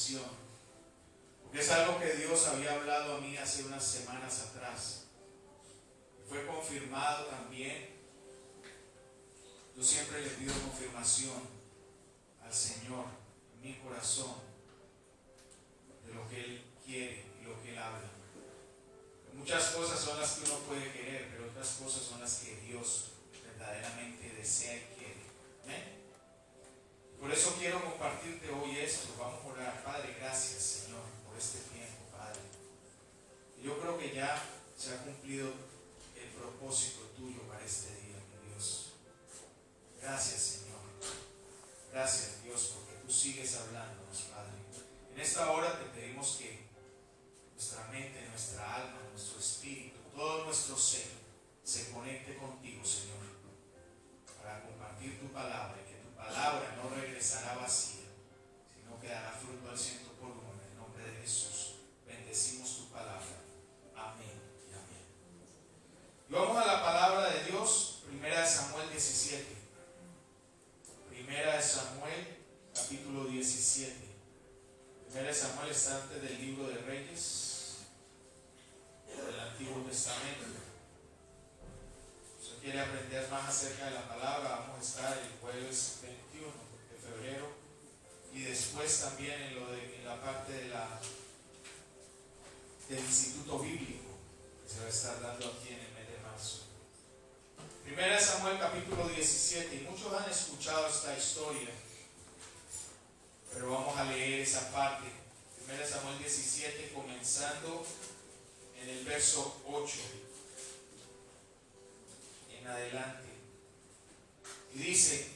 confirmación, porque es algo que Dios había hablado a mí hace unas semanas atrás. Fue confirmado también. Yo siempre le pido confirmación al Señor en mi corazón de lo que Él quiere y lo que Él habla. Muchas cosas son las que uno puede querer, pero otras cosas son las que Dios verdaderamente desea y quiere. ¿Amén? Por eso quiero compartirte hoy esto. Vamos a orar. Padre, gracias, Señor, por este tiempo, Padre. Yo creo que ya se ha cumplido el propósito tuyo para este día, mi Dios. Gracias, Señor. Gracias, Dios, porque tú sigues hablándonos, Padre. En esta hora te pedimos que nuestra mente, nuestra alma, nuestro espíritu, todo nuestro ser se conecte contigo, Señor, para compartir tu palabra, y que tu palabra no regresará vacía, sino que dará fruto al 100 por uno. En el nombre de Jesús bendecimos tu palabra. Amén y amén. Y vamos a la palabra de Dios. Primera de Samuel 17. Primera de Samuel capítulo 17. Primera de Samuel está antes del libro de Reyes del Antiguo Testamento. Si usted quiere aprender más acerca de la palabra, vamos a estar el jueves 21 de febrero y después también en la parte del Instituto Bíblico que se va a estar dando aquí en el mes de marzo. Primera de Samuel capítulo 17, y muchos han escuchado esta historia, pero vamos a leer esa parte. Primera de Samuel 17, comenzando en el verso 8 en adelante. Y dice,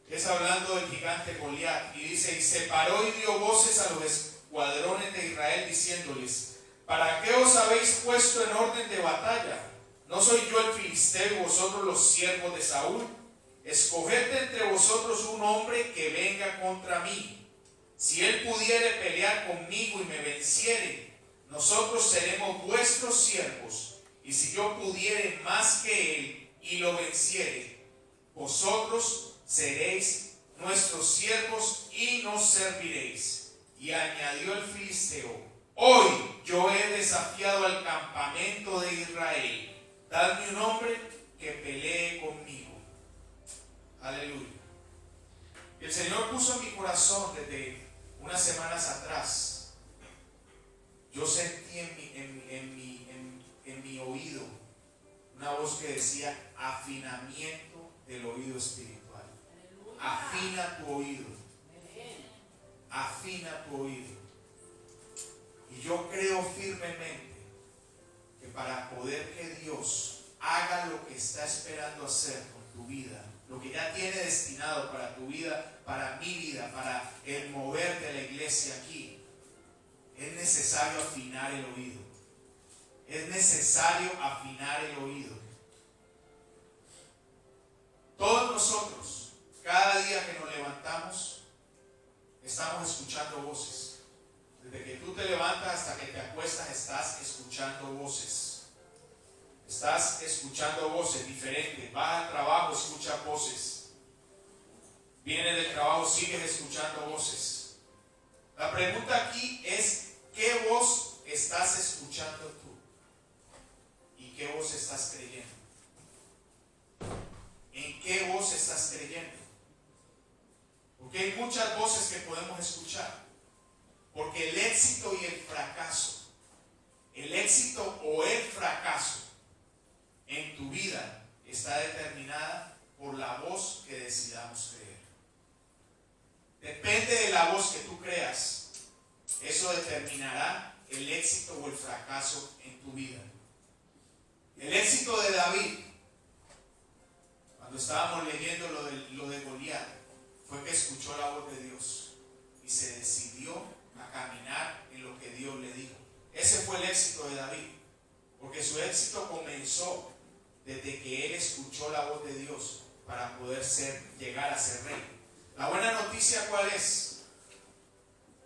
es hablando del gigante Goliat, y dice: y se paró y dio voces a los escuadrones de Israel diciéndoles: ¿para qué os habéis puesto en orden de batalla? ¿No soy yo el filisteo y vosotros los siervos de Saúl? Escoged entre vosotros un hombre que venga contra mí. Si él pudiere pelear conmigo y me venciere, nosotros seremos vuestros siervos. Y si yo pudiere más que él y lo venciere, vosotros seréis nuestros siervos y nos serviréis. Y añadió el filisteo: hoy yo he desafiado al campamento de Israel. Dadme un hombre que pelee conmigo. Aleluya. Y el Señor puso en mi corazón desde unas semanas atrás. Yo sentí en mi oído una voz que decía: afinamiento del oído espiritual. Afina tu oído. Afina tu oído. Y yo creo firmemente que para poder que Dios haga lo que está esperando hacer con tu vida, lo que ya tiene destinado para tu vida, para mi vida, para el mover de la iglesia aquí, es necesario afinar el oído. Es necesario afinar el oído. Todos nosotros, cada día que nos levantamos, estamos escuchando voces. Desde que tú te levantas hasta que te acuestas, estás escuchando voces. Estás escuchando voces diferentes. Vas al trabajo, escuchas voces. Vienes del trabajo, sigues escuchando voces. La pregunta aquí es: ¿qué voz estás escuchando tú? ¿Y qué voz estás creyendo? ¿En qué voz estás creyendo? Porque hay muchas voces que podemos escuchar. Porque el éxito y el fracaso, el éxito o el fracaso en tu vida está determinada por la voz que decidamos creer. Depende de la voz que tú creas. Eso determinará el éxito o el fracaso en tu vida. El éxito de David, cuando estábamos leyendo lo de Goliat, fue que escuchó la voz de Dios y se decidió a caminar en lo que Dios le dijo. Ese fue el éxito de David, porque su éxito comenzó desde que él escuchó la voz de Dios para poder llegar a ser rey. La buena noticia, ¿cuál es?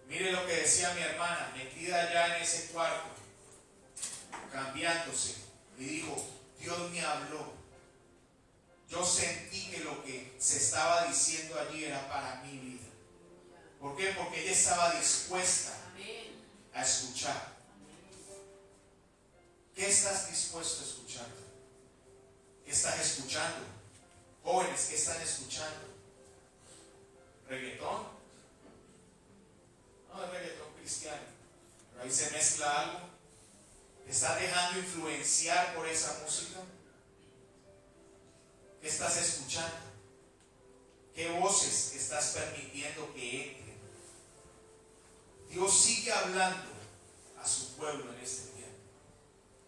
Mire lo que decía mi hermana, metida allá en ese cuarto, cambiándose, y dijo: Dios me habló. Yo sentí que lo que se estaba diciendo allí era para mi vida. ¿Por qué qué? Porque ella estaba dispuesta a escuchar. ¿Qué estás dispuesto a escuchar? ¿Qué estás escuchando? Jóvenes, ¿qué están escuchando? ¿Reggaetón? No es reggaetón cristiano, pero ahí se mezcla algo. ¿Te estás dejando influenciar por esa música? ¿Qué estás escuchando? ¿Qué voces estás permitiendo que entren? Dios sigue hablando a su pueblo en este tiempo.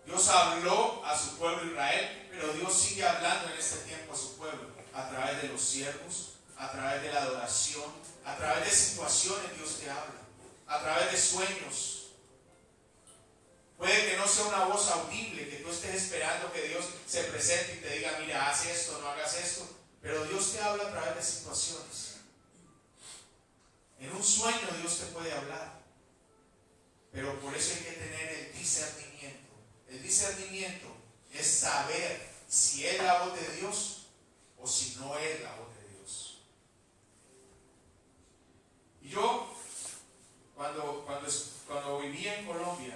Dios habló a su pueblo Israel, pero Dios sigue hablando en este tiempo a su pueblo a través de los siervos, a través de la adoración, a través de situaciones. Dios te habla, a través de sueños. Puede que no sea una voz audible, que tú estés esperando que Dios se presente y te diga, mira, haz esto, no hagas esto, pero Dios te habla a través de situaciones. En un sueño Dios te puede hablar, pero por eso hay que tener el discernimiento. El discernimiento es saber si es la voz de Dios o si no es la voz de Dios. Y yo, cuando vivía en Colombia,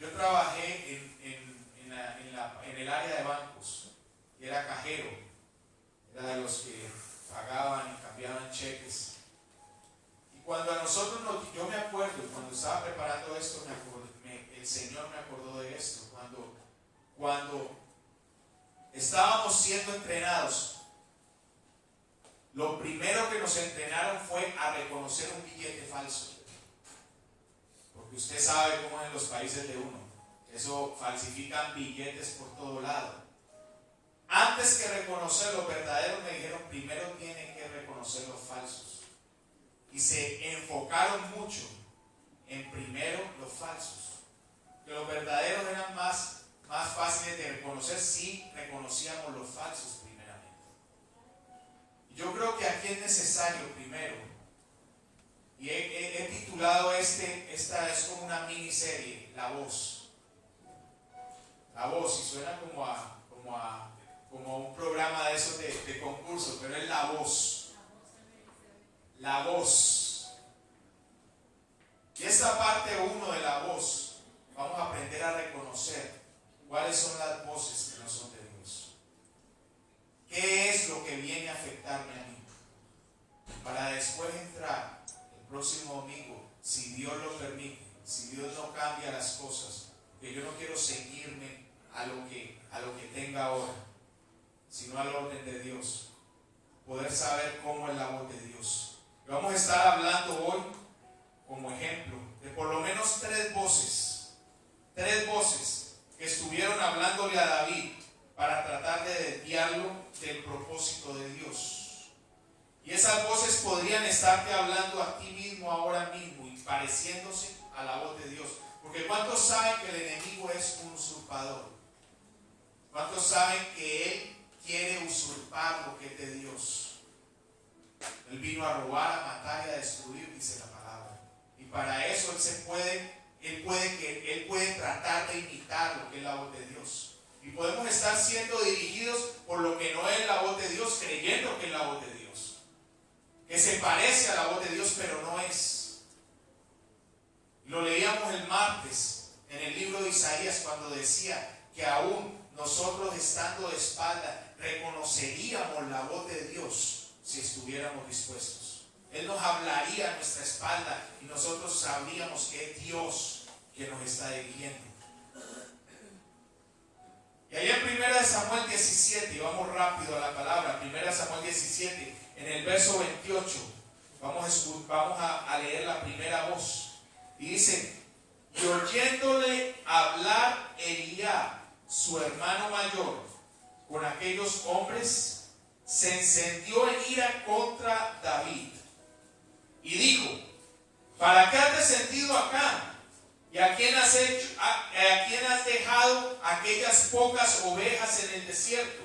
yo trabajé en el área de bancos, y era cajero, era de los que pagaban y cambiaban cheques. Y cuando a nosotros yo me acuerdo, cuando estaba preparando esto, el Señor me acordó de esto, cuando estábamos siendo entrenados, lo primero que nos entrenaron fue a reconocer un billete falso. Porque usted sabe cómo es en los países de uno. Eso falsifican billetes por todo lado. Antes que reconocer los verdaderos, me dijeron, primero tienen que reconocer los falsos. Y se enfocaron mucho en primero los falsos. Que los verdaderos eran más fáciles de reconocer si reconocíamos los falsos primeramente. Y yo creo que aquí es necesario primero. Y he titulado esta es como una miniserie, La Voz. La Voz, y suena como a un programa de esos de concurso, pero es La Voz. La Voz. Y esta parte 1 de La Voz, vamos a aprender a reconocer cuáles son las voces que no son de Dios. ¿Qué es lo que viene a afectarme a mí? Para después entrar el próximo domingo, si Dios lo permite, si Dios no cambia las cosas, que yo no quiero seguirme a lo que tenga ahora, sino al orden de Dios, poder saber cómo es la voz de Dios. Y vamos a estar hablando hoy, como ejemplo, de por lo menos tres voces que estuvieron hablándole a David para tratar de desviarlo del propósito de Dios. Y esas voces podrían estarte hablando a ti mismo ahora mismo y pareciéndose a la voz de Dios. Porque ¿cuántos saben que el enemigo es un usurpador? ¿Cuántos saben que él quiere usurpar lo que es de Dios? Él vino a robar, a matar y a destruir, dice la palabra. Y para eso él puede tratar de imitar lo que es la voz de Dios. Y podemos estar siendo dirigidos por lo que no es la voz de Dios, creyendo que es la voz de Dios. Que se parece a la voz de Dios, pero no es. Lo leíamos el martes en el libro de Isaías cuando decía que aún nosotros estando de espalda reconoceríamos la voz de Dios si estuviéramos dispuestos. Él nos hablaría a nuestra espalda y nosotros sabríamos que es Dios que nos está dirigiendo. Y ahí en 1 Samuel 17, y vamos rápido a la palabra, 1 Samuel 17, en el verso 28, vamos a leer la primera voz. Y dice, y oyéndole hablar Eliab, su hermano mayor, con aquellos hombres, se encendió en ira contra David. Y dijo, ¿para qué has descendido acá? ¿Y a quién has dejado aquellas pocas ovejas en el desierto?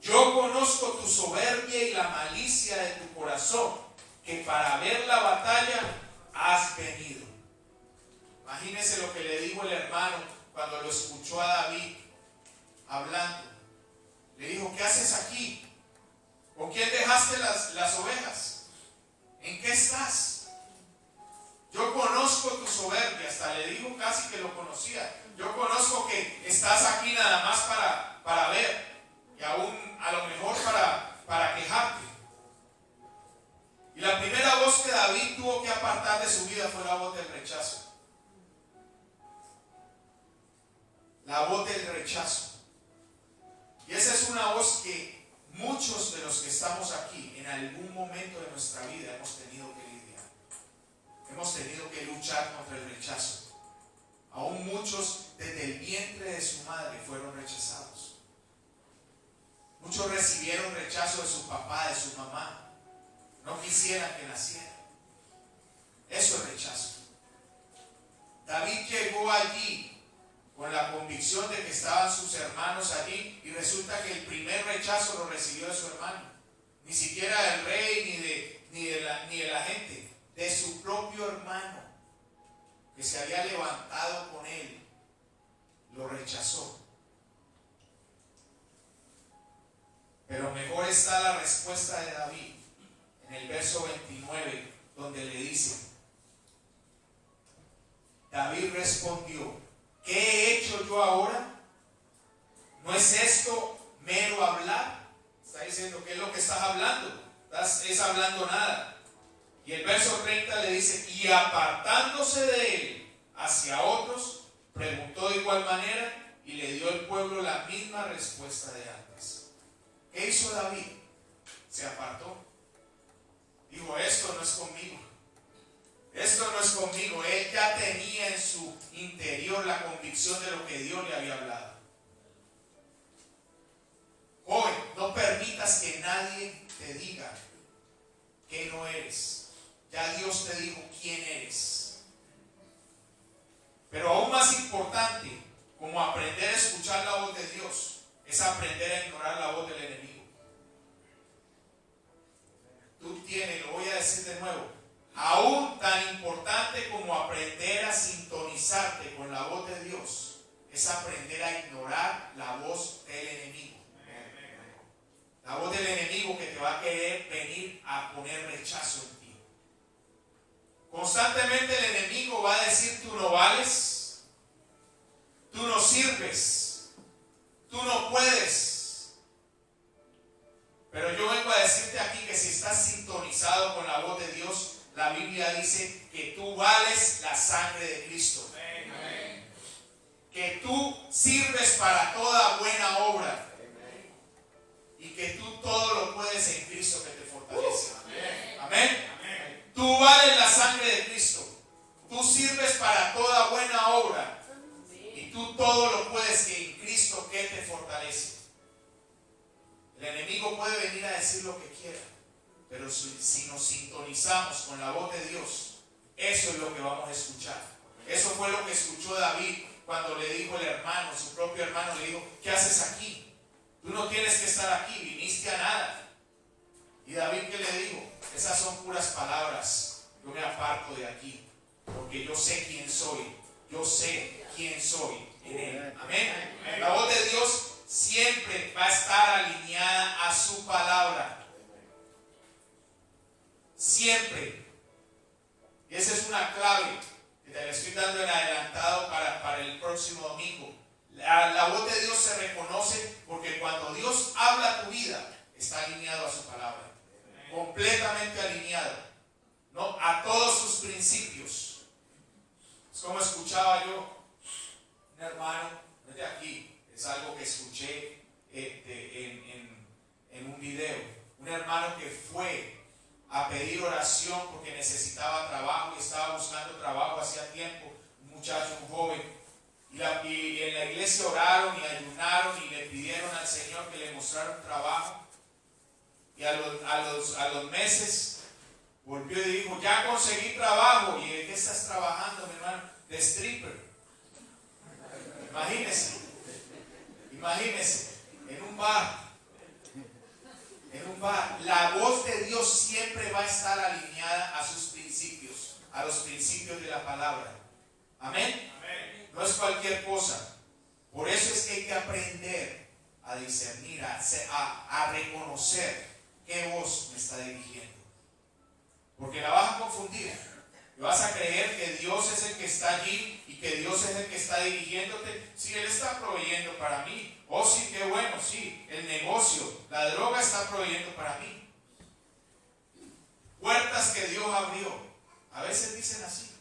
Yo conozco tu soberbia y la malicia de tu corazón, que para ver la batalla has venido. Imagínese lo que le dijo el hermano cuando lo escuchó a David hablando. Le dijo, ¿qué haces aquí? ¿Con quién dejaste las ovejas? ¿En qué estás? David tuvo que apartar de su vida fue la voz del rechazo. La voz del rechazo. Y esa es una voz que muchos de los que estamos aquí en algún momento de nuestra vida hemos tenido que lidiar. Hemos tenido que luchar contra el rechazo. Aún muchos desde el vientre de su madre fueron rechazados. Muchos recibieron rechazo de su papá, de su mamá. No quisieran que nacieran. Eso es rechazo. David llegó allí con la convicción de que estaban sus hermanos allí, y resulta que el primer rechazo lo recibió de su hermano. Ni siquiera del rey ni de la gente, de su propio hermano, que se había levantado con él, lo rechazó. Pero mejor está la respuesta de David en el verso 29, donde le dice: David respondió: ¿qué he hecho yo ahora? ¿No es esto mero hablar? Está diciendo, ¿qué es lo que estás hablando? Es hablando nada. Y el verso 30 le dice: y apartándose de él hacia otros, preguntó de igual manera, y le dio el pueblo la misma respuesta de antes. ¿Qué hizo David? Se apartó. Dijo: esto no es conmigo. Esto no es conmigo. Él ya tenía en su interior la convicción de lo que Dios le había hablado. Joven, no permitas que nadie te diga que no eres. Ya Dios te dijo quién eres. Pero aún más importante, como aprender a escuchar la voz de Dios, es aprender a ignorar la voz del enemigo. Tú tienes, lo voy a decir de nuevo, aún tan importante como aprender a sintonizarte con la voz de Dios, es aprender a ignorar la voz del enemigo. La voz del enemigo que te va a querer venir a poner rechazo en ti. Constantemente el enemigo va a decir: tú no vales, tú no sirves, tú no puedes. Pero yo vengo a decirte aquí que si estás sintonizado con la voz de Dios, la Biblia dice que tú vales la sangre de Cristo. Amén. Que tú sirves para toda buena obra. Y que tú todo lo puedes en Cristo que te fortalece. Amén. Amén. Amén. Tú vales la sangre de Cristo. Tú sirves para toda buena obra. Y tú todo lo puedes en Cristo que te fortalece. El enemigo puede venir a decir lo que quiera. Pero si nos sintonizamos con la voz de Dios, eso es lo que vamos a escuchar. Eso fue lo que escuchó David cuando le dijo el hermano, su propio hermano, le dijo: ¿qué haces aquí? Tú no tienes que estar aquí, viniste a nada. Y David, ¿qué le dijo? Esas son puras palabras. Yo me aparto de aquí, porque yo sé quién soy. Yo sé quién soy en él. Amén. La voz de Dios siempre va a estar alineada a su palabra. Siempre. Y esa es una clave que te la estoy dando en adelantado para el próximo domingo. La voz de Dios se reconoce porque cuando Dios habla a tu vida, está alineado a su palabra. Completamente alineado, ¿no? A todos sus principios. Es como escuchaba yo un hermano, no es de aquí, es algo que escuché en un video. Un hermano que fue a pedir oración porque necesitaba trabajo y estaba buscando trabajo hacía tiempo, un muchacho, un joven, y en la iglesia oraron y ayunaron y le pidieron al Señor que le mostrara un trabajo, y a los meses volvió y dijo: ya conseguí trabajo. ¿Y de qué estás trabajando, mi hermano? De stripper. Imagínese, en un bar. La voz de Dios siempre va a estar alineada a sus principios, a los principios de la palabra. Amén. Amén. No es cualquier cosa. Por eso es que hay que aprender a discernir, a reconocer qué voz me está dirigiendo. Porque la vas a confundir. Y vas a creer que Dios es el que está allí y que Dios es el que está dirigiéndote. Si Él está proveyendo para mí. Oh, sí, qué bueno, sí. El negocio, la droga está proveyendo para mí. puertas que Dios abrió. A veces dicen así.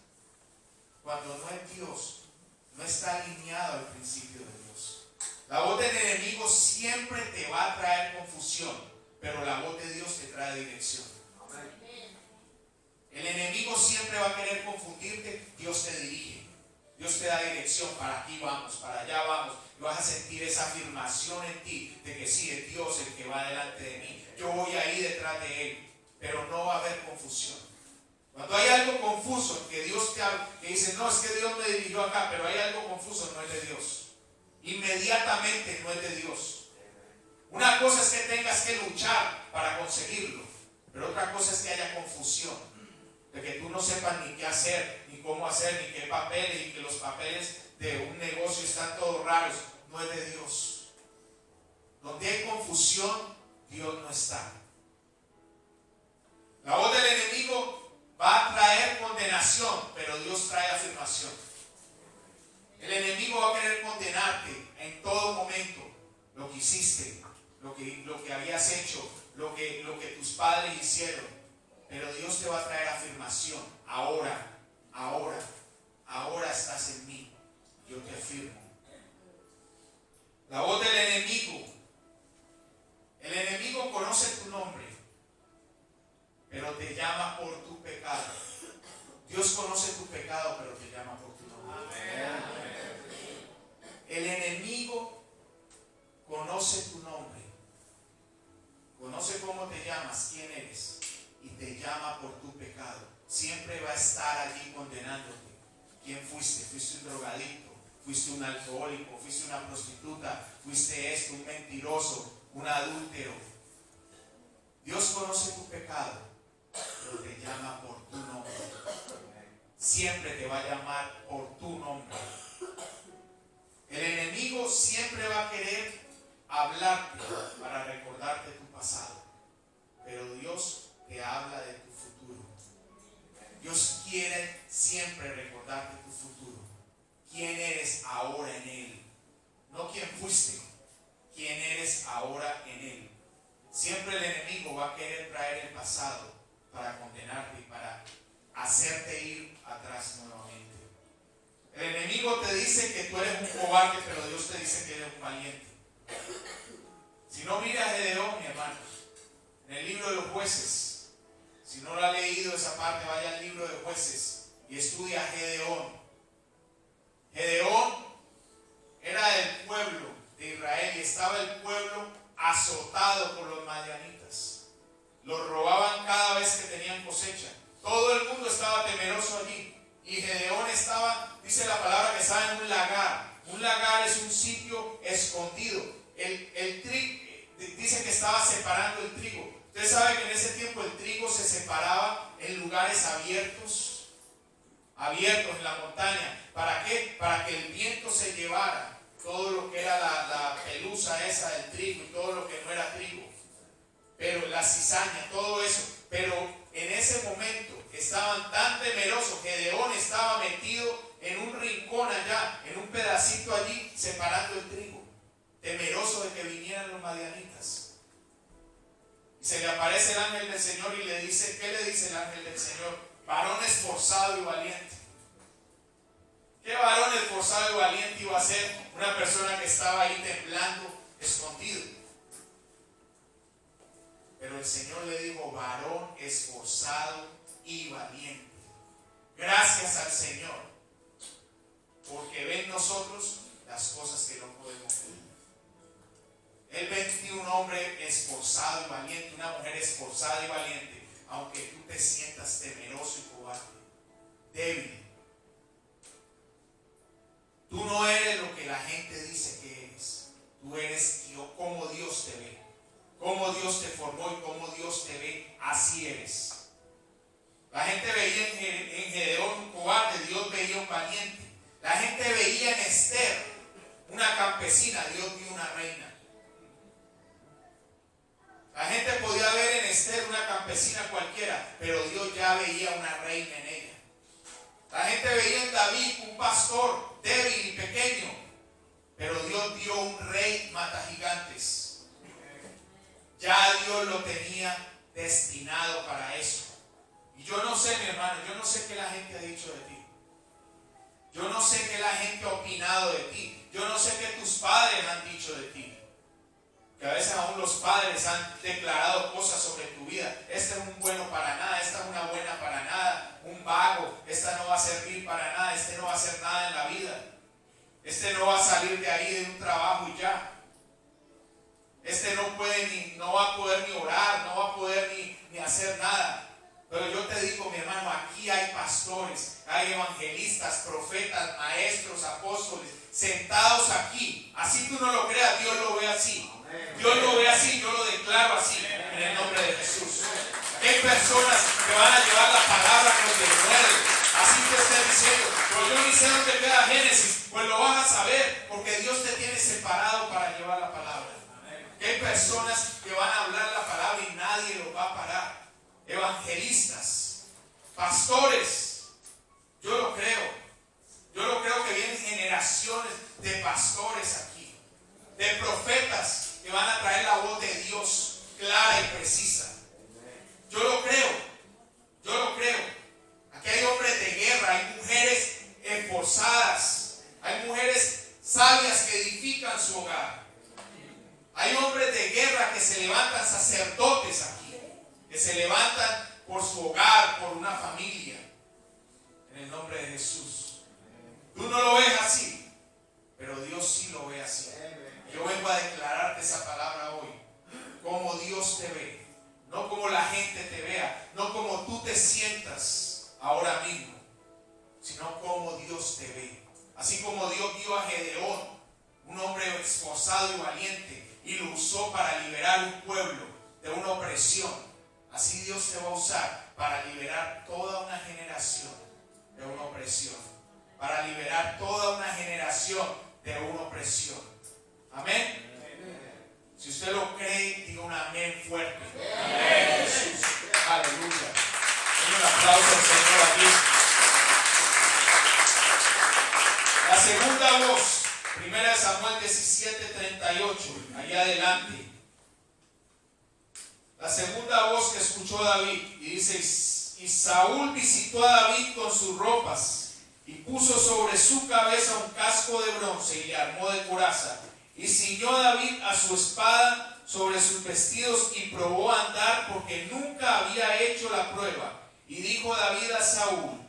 Cuando no es Dios, no está alineado al principio de Dios. La voz del enemigo siempre te va a traer confusión, pero la voz de Dios te trae dirección. El enemigo siempre va a querer confundirte. Dios te dirige, Dios te da dirección. Para aquí vamos, para allá vamos. Y vas a sentir esa afirmación en ti de que sí, es Dios el que va delante de mí. Yo voy ahí detrás de Él, pero no va a haber confusión. Cuando hay algo confuso, que Dios te habla, que dice, no, es que Dios me dirigió acá, pero hay algo confuso, no es de Dios. Inmediatamente no es de Dios. Una cosa es que tengas que luchar para conseguirlo, pero otra cosa es que haya confusión, de que tú no sepas ni qué hacer, ni cómo hacer, ni qué papeles, y que los papeles de un negocio están todos raros. No es de Dios. Donde hay confusión, Dios no está. La voz del enemigo va a traer condenación, pero Dios trae afirmación. El enemigo va a querer condenarte en todo momento. Lo que hiciste, lo que habías hecho, lo que tus padres hicieron. Pero Dios te va a traer afirmación. Ahora estás en mí. Yo te afirmo. La voz del enemigo. El enemigo conoce tu nombre, pero te llama por tu pecado. Dios conoce tu pecado, pero te llama por tu nombre. El enemigo conoce tu nombre, conoce cómo te llamas, quién eres, y te llama por tu pecado. Siempre va a estar allí condenándote. ¿Quién fuiste? ¿Fuiste un drogadicto? ¿Fuiste un alcohólico? ¿Fuiste una prostituta? ¿Fuiste esto, un mentiroso, un adúltero? Dios conoce tu pecado, pero te llama por tu nombre. Siempre te va a llamar por tu nombre. El enemigo siempre va a querer hablarte para recordarte tu pasado, pero Dios te habla de tu futuro. Dios quiere siempre recordarte tu futuro. ¿Quién eres ahora en Él? No quién fuiste, quién eres ahora en Él. Siempre el enemigo va a querer traer el pasado para condenarte y para hacerte ir atrás nuevamente. El enemigo te dice que tú eres un cobarde, pero Dios te dice que eres un valiente. Si no miras a Gedeón, mi hermano, en el libro de los jueces, si no lo ha leído esa parte, vaya al libro de jueces y estudia a Gedeón. Gedeón era del pueblo de Israel y estaba el pueblo azotado por los madianitas. Los robaban cada vez que tenían cosecha. Todo el mundo estaba temeroso allí. Y Gedeón estaba, dice la palabra, que estaba en un lagar. Un lagar es un sitio escondido. El trigo, dice que estaba separando el trigo. Usted sabe que en ese tiempo el trigo se separaba en lugares abiertos en la montaña. ¿Para qué? Para que el viento se llevara todo lo que era la pelusa esa del trigo y todo lo que no era trigo. Pero la cizaña, todo eso. Pero en ese momento estaban tan temerosos que Gedeón estaba metido en un rincón allá, en un pedacito allí, separando el trigo, temeroso de que vinieran los madianitas. Y se le aparece el ángel del Señor y le dice, ¿qué le dice el ángel del Señor? Varón esforzado y valiente. ¿Qué varón esforzado y valiente iba a ser una persona que estaba ahí temblando, escondido? Pero el Señor le dijo, varón esforzado y valiente. Gracias al Señor, porque ve en nosotros las cosas que no podemos ver. Él ve en ti un hombre esforzado y valiente, una mujer esforzada y valiente, aunque tú te sientas temeroso y cobarde, débil. Tú no eres lo que la gente dice que eres. Tú eres Dios, como Dios te ve, como Dios te formó y como Dios te ve, así eres. La gente veía en Gedeón un cobarde, Dios veía un valiente. La gente veía en Esther una campesina, Dios vio una reina. La gente podía ver en Esther una campesina cualquiera, pero Dios ya veía una reina en ella. La gente veía en David un pastor débil y pequeño, pero Dios dio un rey mata gigantes. Ya Dios lo tenía destinado para eso. Y yo no sé, mi hermano, yo no sé qué la gente ha dicho de ti. Yo no sé qué la gente ha opinado de ti. Yo no sé qué tus padres han dicho de ti. Que a veces aún los padres han declarado cosas sobre tu vida. Este es un bueno para nada, esta es una buena para nada, un vago, esta no va a servir para nada, este no va a hacer nada en la vida. Este no va a salir de ahí de un trabajo y ya. Este no va a poder ni orar, no va a poder ni hacer nada. Pero yo te digo, mi hermano, aquí hay pastores, hay evangelistas, profetas, maestros, apóstoles, sentados aquí. Así tú no lo creas, Dios lo ve así. Dios lo ve así, yo lo declaro así, en el nombre de Jesús. Hay personas que van a llevar la palabra con denuedo. Así te estoy diciendo, pero yo ni sé dónde queda Génesis, pues lo vas a saber, porque Dios te tiene separado para llevar la palabra. Hay personas que van a hablar la palabra y nadie los va a parar. Evangelistas, pastores, yo lo creo. Yo lo creo que vienen generaciones de pastores aquí, de profetas que van a traer la voz de Dios clara y precisa. Yo lo creo, yo lo creo. Aquí hay hombres de guerra, hay mujeres esforzadas, hay mujeres sabias que edifican su hogar. Hay hombres de guerra que se levantan, sacerdotes aquí, que se levantan por su hogar, por una familia, en el nombre de Jesús. Tú no lo ves así, pero Dios sí lo ve así. Yo vengo a declararte esa palabra hoy, como Dios te ve, no como la gente te vea, no como tú te sientas ahora mismo, sino como Dios te ve. Así como Dios vio a Gedeón, un hombre esforzado y valiente, y lo usó para liberar un pueblo de una opresión. Así Dios te va a usar para liberar toda una generación de una opresión. Para liberar toda una generación de una opresión. Amén. Si usted lo cree, diga un amén fuerte. Amén. Jesús. Aleluya. Un aplauso al Señor aquí. La segunda voz. 1 Samuel 17:38, allá adelante. La segunda voz que escuchó David, y dice: y Saúl visitó a David con sus ropas, y puso sobre su cabeza un casco de bronce, y le armó de coraza, y ciñó David a su espada sobre sus vestidos, y probó a andar, porque nunca había hecho la prueba. Y dijo David a Saúl: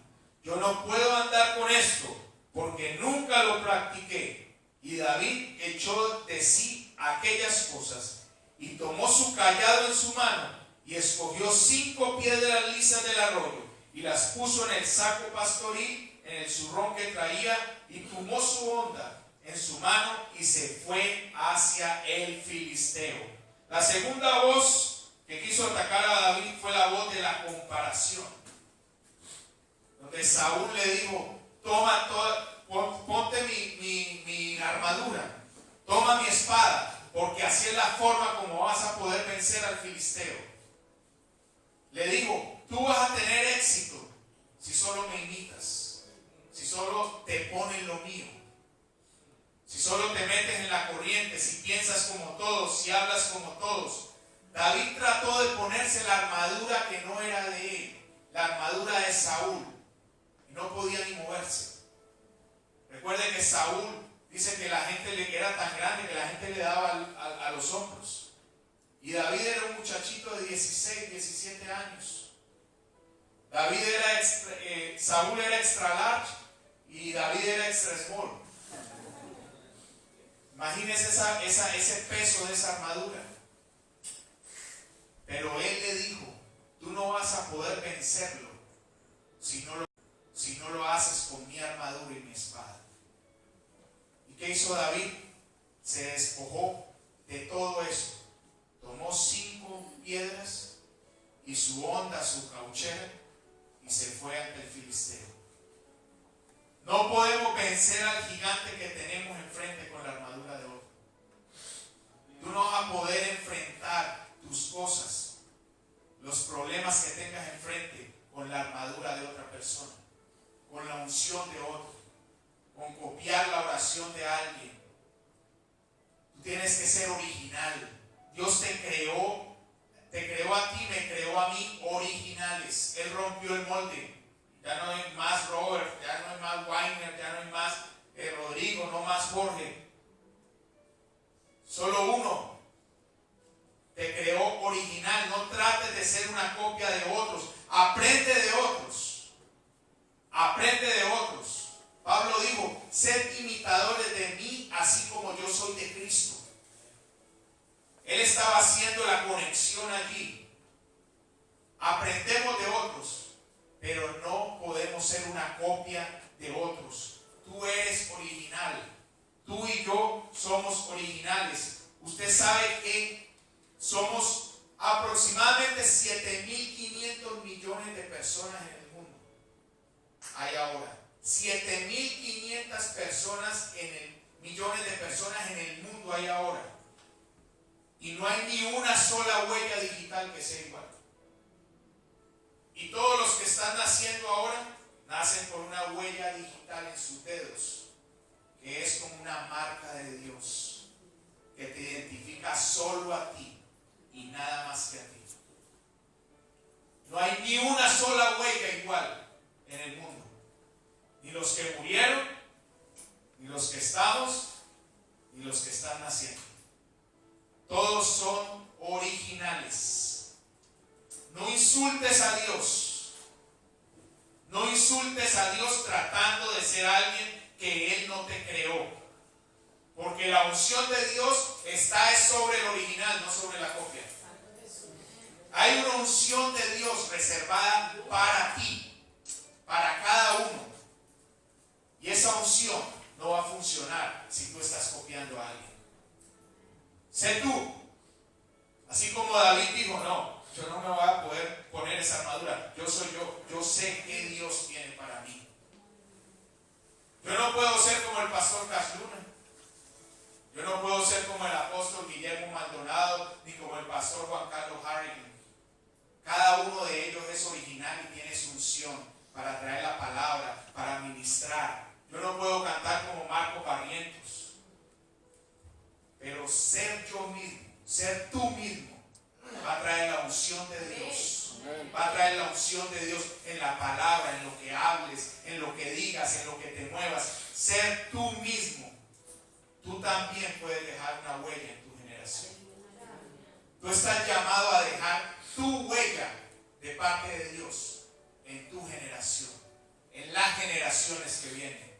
yo no puedo andar con esto, porque nunca lo practiqué. Y David echó de sí aquellas cosas, y tomó su cayado en su mano, y escogió 5 piedras lisas del arroyo, y las puso en el saco pastoril, en el zurrón que traía, y tomó su honda en su mano, y se fue hacia el filisteo. La segunda voz que quiso atacar a David fue la voz de la comparación, donde Saúl le dijo: toma ponte mi armadura, toma mi espada, porque así es la forma como vas a poder vencer al filisteo. Le digo: tú vas a tener éxito si solo me imitas, si solo te pones lo mío, si solo te metes en la corriente, si piensas como todos, si hablas como todos. David trató de ponerse la armadura que no era de él, la armadura de Saúl, y no podía ni moverse. Recuerde que Saúl dice que la gente era tan grande que la gente le daba a los hombros. Y David era un muchachito de 16, 17 años. Saúl era extra large y David era extra small. Imagínese ese peso de esa armadura. Pero él le dijo: tú no vas a poder vencerlo si no lo haces con mi armadura y mi espada. ¿Y qué hizo David? Se despojó de todo eso. Tomó 5 piedras y su honda, su cauchera, y se fue ante el filisteo. No podemos vencer al gigante que tenemos enfrente con la armadura de oro. Tú no vas a poder enfrentar tus cosas, los problemas que tengas enfrente, con la armadura de otra persona, con la unción de otro, con copiar la oración de alguien. Tú tienes que ser original. Dios te creó te creó a ti, me creó a mí originales. Él rompió el molde. Ya no hay más Robert, ya no hay más Weiner, ya no hay más Rodrigo, no más Jorge. Solo uno te creó original. No trates de ser una copia de otros. Aprende de otros. Aprende de otros. Pablo dijo, sed imitadores de mí, así como yo soy de Cristo. Él estaba haciendo la conexión allí. Aprendemos de otros, pero no podemos ser una copia de otros. Tú eres original. Tú y yo somos originales. Usted sabe que somos aproximadamente 7.500 millones de personas en el mundo. Hay ahora 7.500 personas millones de personas en el mundo hay ahora. Y no hay ni una sola huella digital que sea igual. Y todos los que están naciendo ahora nacen con una huella digital en sus dedos, que es como una marca de Dios, que te identifica solo a ti y nada más que a ti. No hay ni una sola huella igual en el mundo. Ni los que murieron, ni los que estamos, ni los que están naciendo. Todos son originales. No insultes a Dios. No insultes a Dios tratando de ser alguien que Él no te creó. Porque la unción de Dios está sobre el original, no sobre la copia. Hay una unción de Dios reservada para ti, para cada uno. Y esa unción no va a funcionar si tú estás copiando a alguien. Sé tú. Así como David dijo, no, yo no me voy a poder poner esa armadura. Yo soy yo. Yo sé qué Dios tiene para mí. Yo no puedo ser como el pastor Casluna. Yo no puedo ser como el apóstol Guillermo Maldonado, ni como el pastor Juan Carlos Harrigan. Cada uno de ellos es original y tiene su unción para traer la palabra, para ministrar. Yo no puedo cantar como Marco Barrientos. Pero ser yo mismo, ser tú mismo, va a traer la unción de Dios. Va a traer la unción de Dios en la palabra, en lo que hables, en lo que digas, en lo que te muevas. Ser tú mismo. Tú también puedes dejar una huella en tu generación. Tú estás llamado a dejar tu huella de parte de Dios en tu generación, en las generaciones que vienen.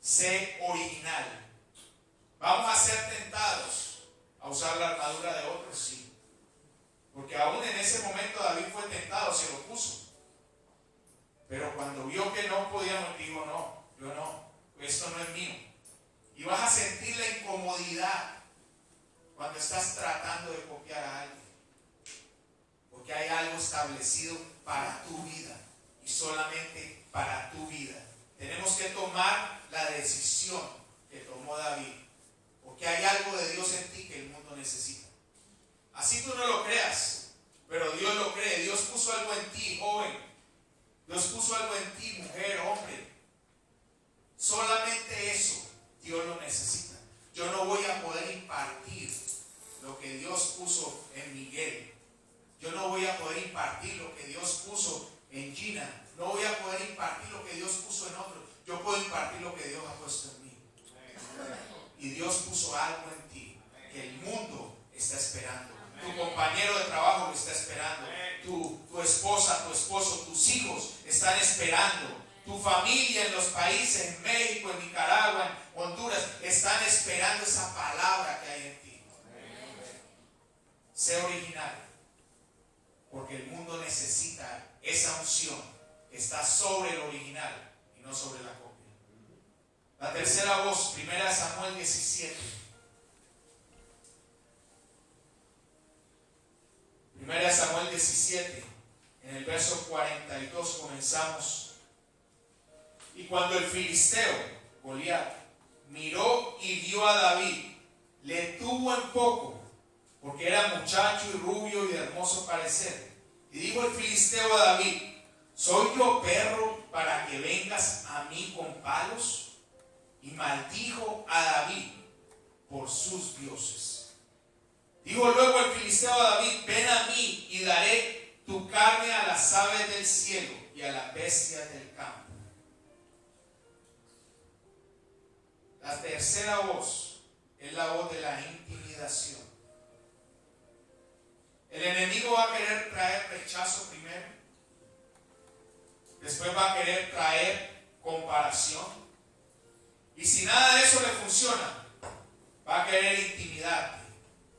Sé original. ¿Vamos a ser tentados a usar la armadura de otros? Sí. Porque aún en ese momento David fue tentado, se lo puso. Pero cuando vio que no podíamos, dijo, no, yo no, esto no es mío. Y vas a sentir la incomodidad cuando estás tratando de copiar a alguien. Porque hay algo establecido para tu vida y solamente para tu vida. Tenemos que tomar la decisión que tomó David. Porque hay algo de Dios en ti que el mundo necesita. Así tú no lo creas, pero Dios lo cree. Dios puso algo en ti, joven. Dios puso algo en ti, mujer, hombre. Solamente eso Dios lo necesita. Yo no voy a poder impartir lo que Dios puso en Miguel. Yo no voy a poder impartir lo que Dios puso en Gina. No voy a poder impartir lo que Dios puso en otro. Yo puedo impartir lo que Dios ha puesto en mí. Y Dios puso algo en ti que el mundo está esperando. Tu compañero de trabajo lo está esperando. Tu esposa, tu esposo, tus hijos están esperando. Tu familia en los países, en México, en Nicaragua, en Honduras, están esperando esa palabra que hay en ti. Sé original. Porque el mundo necesita esa unción que está sobre el original y no sobre la copia. La tercera voz, 1 Samuel 17. 1 Samuel 17, en el verso 42 comenzamos. Y cuando el filisteo, Goliat, miró y vio a David, le tuvo en poco, porque era muchacho y rubio y de hermoso parecer. Y dijo el filisteo a David, ¿soy yo perro para que vengas a mí con palos? Y maldijo a David por sus dioses. Dijo luego el filisteo a David: ven a mí y daré tu carne a las aves del cielo y a las bestias del campo. La tercera voz es la voz de la intimidación. El enemigo va a querer traer rechazo primero, después va a querer traer comparación, y si nada de eso le funciona, va a querer intimidarte,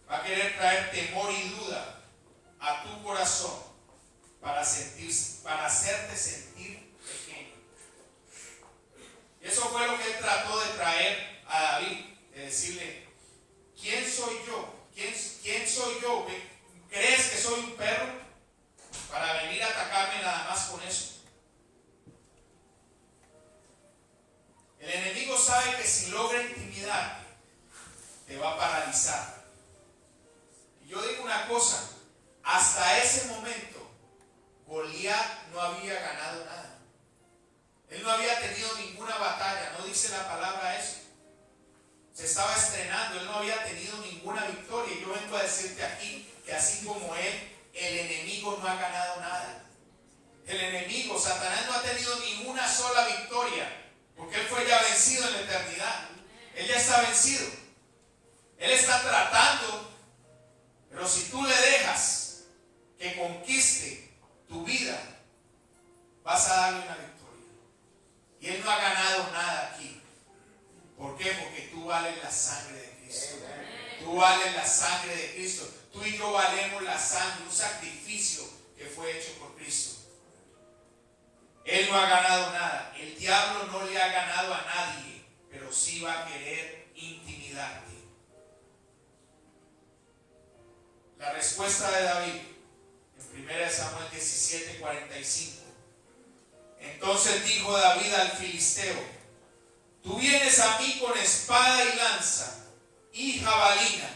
va a querer traer temor y duda a tu corazón para hacerte sentir pequeño. Y eso fue lo que él trató de traer a David, de decirle: ¿quién soy yo? ¿Quién soy yo? ¿Crees que soy un perro para venir a atacarme nada más con eso? El enemigo sabe que si logra intimidarte, te va a paralizar. Y yo digo una cosa: hasta ese momento, Goliat no había ganado nada. Él no había tenido ninguna batalla, no dice la palabra eso. Se estaba estrenando, él no había tenido ninguna victoria. Y yo vengo a decirte aquí que así como él, el enemigo no ha ganado nada. El enemigo, Satanás, no ha tenido ni una sola victoria, porque él fue ya vencido en la eternidad. Él ya está vencido. Él está tratando, pero si tú le dejas que conquiste tu vida, vas a darle una victoria. Y él no ha ganado nada aquí. ¿Por qué? Porque tú vales la sangre de Cristo. Tú vales la sangre de Cristo. Tú y yo valemos la sangre, un sacrificio que fue hecho por Cristo. Él no ha ganado nada. El diablo no le ha ganado a nadie, pero sí va a querer intimidarte. La respuesta de David en 1 Samuel 17:45. Entonces dijo David al filisteo: tú vienes a mí con espada y lanza y jabalina,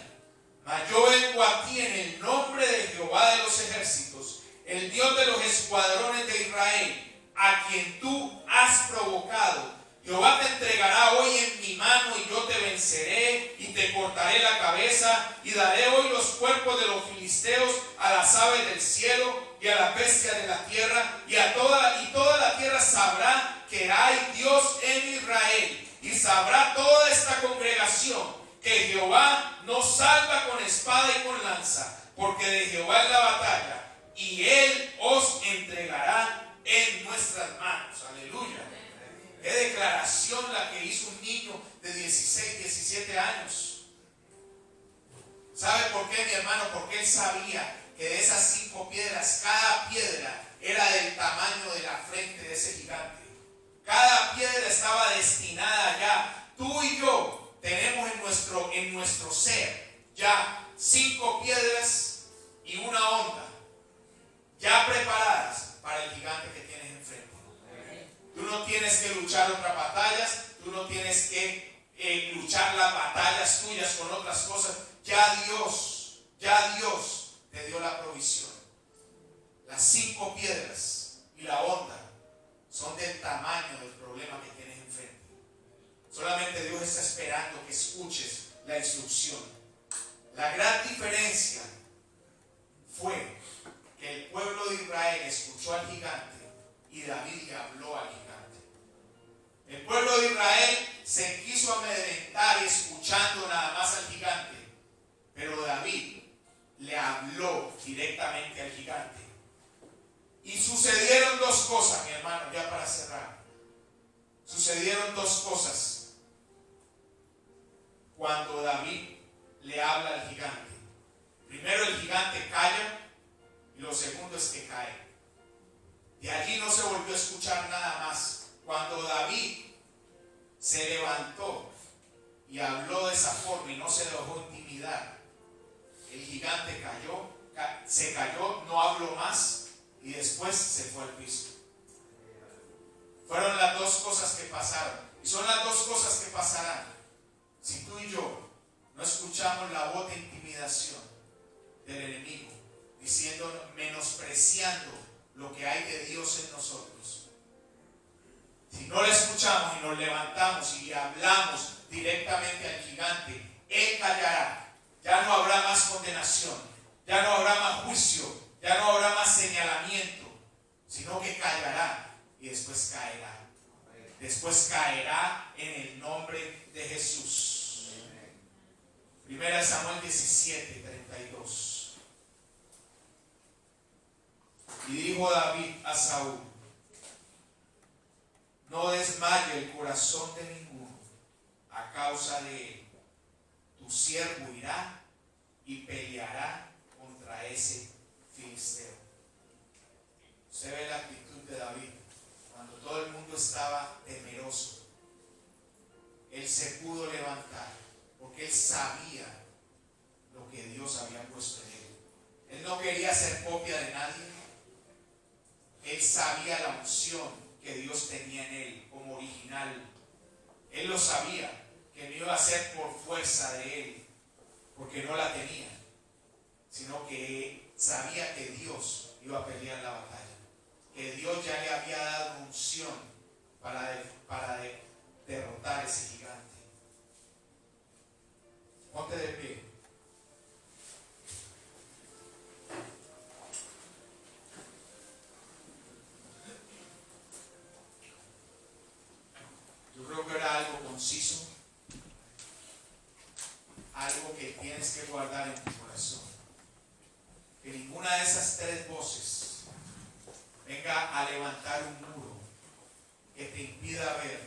mas yo vengo a ti en el nombre de Jehová de los ejércitos, el Dios de los escuadrones de Israel, a quien tú has provocado. Jehová te entregará hoy en mi mano y yo te venceré y te cortaré la cabeza y daré hoy los cuerpos de los filisteos a las aves del cielo y a las bestias de la tierra y toda la tierra sabrá que hay Dios en Israel, y sabrá toda esta congregación que Jehová nos salva con espada y con lanza, porque de Jehová es la batalla y él os entregará en nuestras manos. Aleluya. Qué declaración la que hizo un niño de 16, 17 años. ¿Sabe por qué, mi hermano? Porque él sabía que de esas 5 piedras, cada piedra era del tamaño de la frente de ese gigante. Cada piedra estaba destinada allá. Tú y yo tenemos en nuestro ser ya 5 piedras y una onda ya preparadas para el gigante que tienes enfrente. Tú no tienes que luchar otras batallas, tú no tienes que luchar las batallas tuyas con otras cosas. Ya Dios te dio la provisión. Las 5 piedras y la onda son del tamaño del problema que tienes enfrente. Solamente Dios está esperando que escuches la instrucción. La gran diferencia fue que el pueblo de Israel escuchó al gigante y David le habló al gigante. El pueblo de Israel se quiso amedrentar escuchando nada más al gigante, pero David le habló directamente al gigante. Y sucedieron 2 cosas, mi hermano, ya para cerrar. Sucedieron 2 cosas cuando David le habla al gigante. Primero, el gigante calla, y lo segundo es que cae. De allí no se volvió a escuchar nada más. Cuando David se levantó y habló de esa forma y no se dejó intimidar, el gigante se cayó, no habló más y después se fue al piso. Fueron las 2 cosas que pasaron y son las 2 cosas que pasarán si tú y yo no escuchamos la voz de intimidación del enemigo, diciendo, menospreciando lo que hay de Dios en nosotros. Si no le escuchamos y nos levantamos y hablamos directamente al gigante, él callará Ya no habrá más condenación, ya no habrá más juicio, ya no habrá más señalamiento, sino que callará y después caerá. Después caerá en el nombre de Jesús. Primera Samuel 17:32. Y dijo David a Saúl: no desmaye el corazón de ninguno a causa de él. Tu siervo irá y peleará contra ese filisteo. Usted ve la actitud de David. Cuando todo el mundo estaba temeroso, él se pudo levantar porque él sabía lo que Dios había puesto en él. Él no quería ser copia de nadie. Él sabía la unción que Dios tenía en él como original. Él lo sabía, que no iba a ser por fuerza de él, porque no la tenía, sino que sabía que Dios iba a pelear la batalla, que Dios ya le había dado unción para derrotar ese gigante. Ponte de pie. Yo creo que era algo conciso, algo que tienes que guardar en tu corazón. Que ninguna de esas tres voces venga a levantar un muro que te impida ver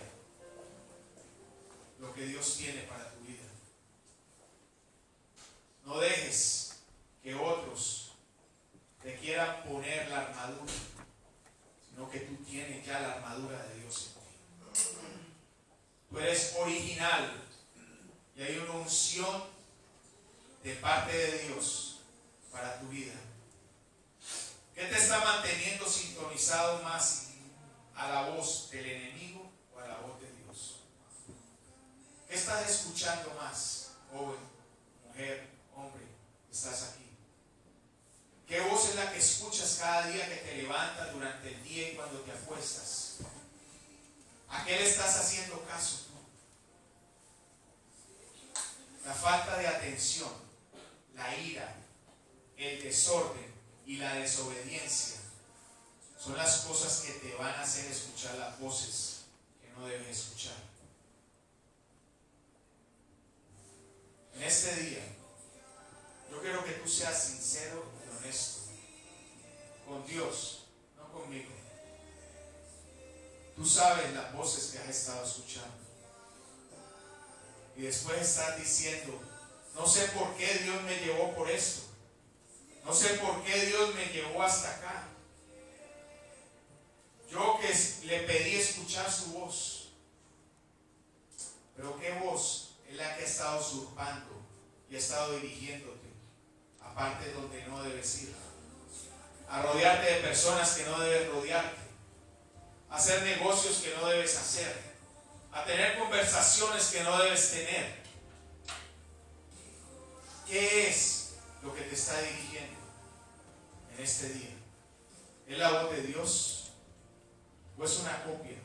lo que Dios tiene para tu vida. No dejes que otros te quieran poner la armadura, sino que tú tienes ya la armadura de Dios en ti. Tú eres original y hay una unción de parte de Dios para tu vida. ¿Qué te está manteniendo sintonizado más a la voz del enemigo o a la voz de Dios? ¿Qué estás escuchando más, joven, mujer, hombre, que estás aquí? ¿Qué voz es la que escuchas cada día que te levantas durante el día y cuando te acuestas? ¿A qué le estás haciendo caso tú? La falta de atención, la ira, el desorden y la desobediencia son las cosas que te van a hacer escuchar las voces que no debes escuchar. En este día, yo quiero que tú seas sincero y honesto con Dios, no conmigo. Tú sabes las voces que has estado escuchando. Y después estás diciendo: no sé por qué Dios me llevó por esto. No sé por qué Dios me llevó hasta acá. Yo que le pedí escuchar su voz. Pero ¿qué voz es la que ha estado usurpando y ha estado dirigiéndote a partes donde no debes ir? A rodearte de personas que no debes rodearte. A hacer negocios que no debes hacer. A tener conversaciones que no debes tener. ¿Qué es lo que te está dirigiendo en este día? ¿Es la voz de Dios o es una copia?